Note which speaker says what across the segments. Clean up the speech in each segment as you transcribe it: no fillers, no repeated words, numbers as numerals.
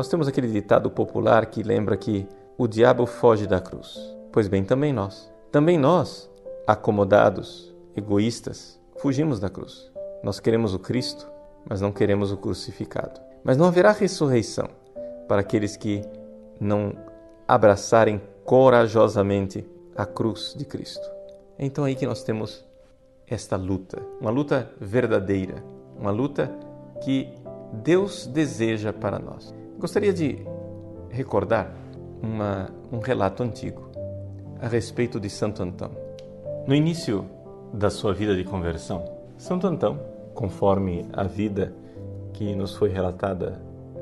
Speaker 1: Nós temos aquele ditado popular que lembra que o diabo foge da cruz. Pois bem, também nós, acomodados, egoístas, fugimos da cruz. Nós queremos o Cristo, mas não queremos o crucificado. Mas não haverá ressurreição para aqueles que não abraçarem corajosamente a cruz de Cristo. É então aí que nós temos esta luta, uma luta verdadeira, uma luta que Deus deseja para nós. Gostaria de recordar um relato antigo a respeito de Santo Antão. No início da sua vida de conversão, Santo Antão, conforme a vida que nos foi relatada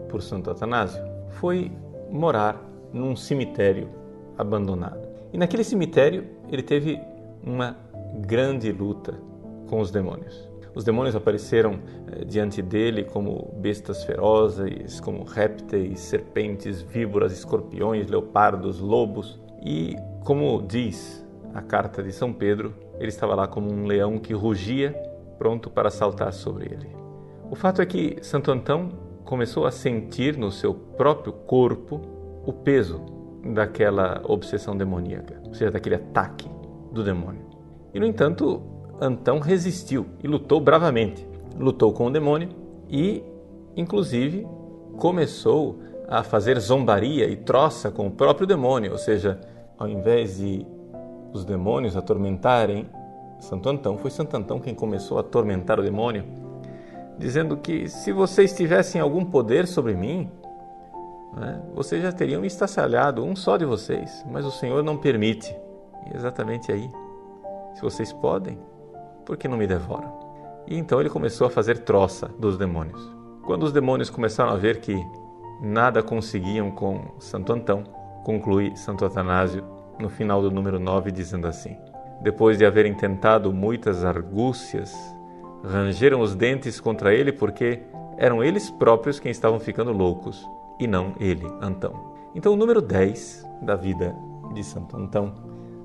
Speaker 1: por Santo Atanásio, foi morar num cemitério abandonado. E naquele cemitério ele teve uma grande luta com os demônios. Os demônios apareceram diante dele como bestas ferozes, como répteis, serpentes, víboras, escorpiões, leopardos, lobos. E, como diz a carta de São Pedro, ele estava lá como um leão que rugia, pronto para saltar sobre ele. O fato é que Santo Antão começou a sentir no seu próprio corpo o peso daquela obsessão demoníaca, ou seja, daquele ataque do demônio. E, no entanto, Antão resistiu e lutou bravamente. Lutou com o demônio e, inclusive, começou a fazer zombaria e troça com o próprio demônio, ou seja, ao invés de os demônios atormentarem Santo Antão, foi Santo Antão quem começou a atormentar o demônio, dizendo que se vocês tivessem algum poder sobre mim, vocês já teriam me estraçalhado, um só de vocês, mas o Senhor não permite. E exatamente aí, se vocês podem, por que não me devoram? E então ele começou a fazer troça dos demônios. Quando os demônios começaram a ver que nada conseguiam com Santo Antão, conclui Santo Atanásio no final do número 9, dizendo assim: depois de haverem tentado muitas argúcias, rangeram os dentes contra ele porque eram eles próprios quem estavam ficando loucos e não ele, Antão. Então o número 10 da vida de Santo Antão,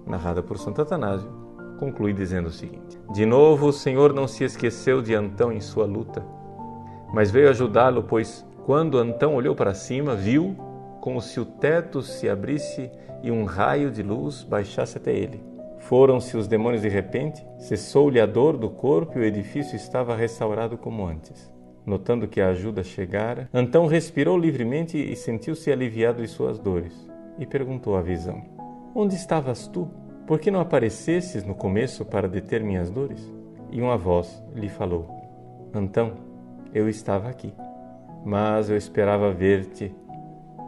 Speaker 1: narrada por Santo Atanásio, conclui dizendo o seguinte: de novo o Senhor não se esqueceu de Antão em sua luta, mas veio ajudá-lo, pois quando Antão olhou para cima, viu como se o teto se abrisse e um raio de luz baixasse até ele. Foram-se os demônios de repente, cessou-lhe a dor do corpo e o edifício estava restaurado como antes. Notando que a ajuda chegara, Antão respirou livremente e sentiu-se aliviado de suas dores. E perguntou à visão: onde estavas tu? Por que não aparecesses no começo para deter minhas dores? E uma voz lhe falou: Antão, eu estava aqui, mas eu esperava ver-te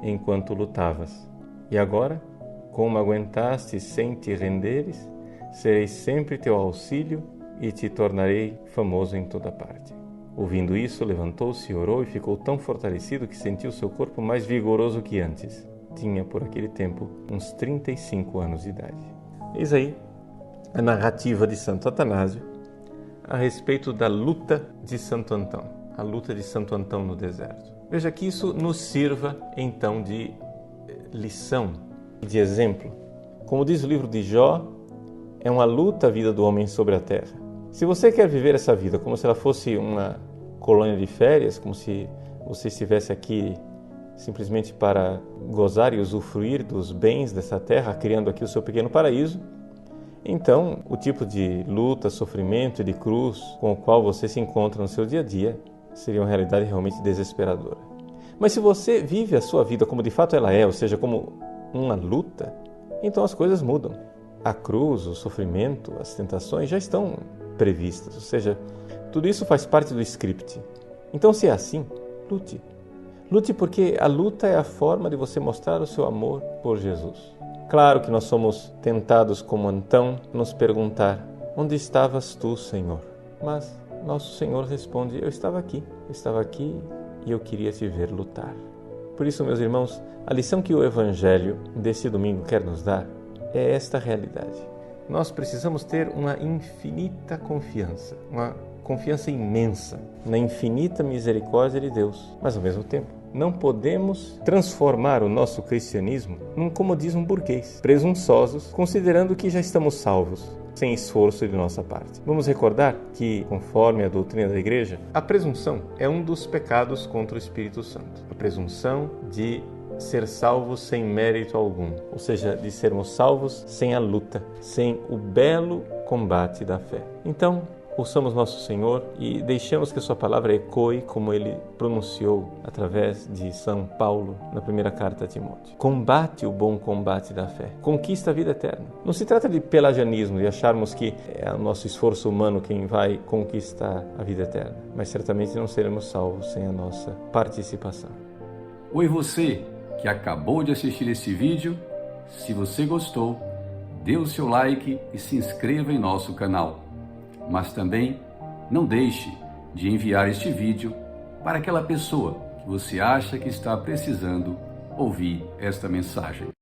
Speaker 1: enquanto lutavas. E agora, como aguentaste sem te renderes, serei sempre teu auxílio e te tornarei famoso em toda parte. Ouvindo isso, levantou-se, orou e ficou tão fortalecido que sentiu seu corpo mais vigoroso que antes. Tinha, por aquele tempo, uns 35 anos de idade. Eis aí a narrativa de Santo Atanásio a respeito da luta de Santo Antão, a luta de Santo Antão no deserto. Veja que isso nos sirva, então, de lição, de exemplo. Como diz o livro de Jó, é uma luta a vida do homem sobre a terra. Se você quer viver essa vida como se ela fosse uma colônia de férias, como se você estivesse aqui simplesmente para gozar e usufruir dos bens dessa terra, criando aqui o seu pequeno paraíso, então o tipo de luta, sofrimento e de cruz com o qual você se encontra no seu dia a dia seria uma realidade realmente desesperadora. Mas se você vive a sua vida como de fato ela é, ou seja, como uma luta, então as coisas mudam. A cruz, o sofrimento, as tentações já estão previstas, ou seja, tudo isso faz parte do script. Então, se é assim, lute. Lute porque a luta é a forma de você mostrar o seu amor por Jesus. Claro que nós somos tentados como Antão nos perguntar: onde estavas tu, Senhor? Mas nosso Senhor responde: eu estava aqui e eu queria te ver lutar. Por isso, meus irmãos, a lição que o Evangelho desse domingo quer nos dar é esta realidade. Nós precisamos ter uma infinita confiança, uma confiança imensa na infinita misericórdia de Deus, mas ao mesmo tempo não podemos transformar o nosso cristianismo num comodismo burguês, presunçosos, considerando que já estamos salvos. sem esforço de nossa parte. Vamos recordar que, conforme a doutrina da Igreja, a presunção é um dos pecados contra o Espírito Santo. A presunção de ser salvos sem mérito algum, ou seja, de sermos salvos sem a luta, sem o belo combate da fé. Então, ouçamos nosso Senhor e deixemos que a sua palavra ecoe como ele pronunciou através de São Paulo na primeira carta a Timóteo. Combate o bom combate da fé, conquista a vida eterna. Não se trata de pelagianismo, de acharmos que é o nosso esforço humano quem vai conquistar a vida eterna, mas certamente não seremos salvos sem a nossa participação.
Speaker 2: Oi você que acabou de assistir esse vídeo, se você gostou, dê o seu like e se inscreva em nosso canal. Mas também não deixe de enviar este vídeo para aquela pessoa que você acha que está precisando ouvir esta mensagem.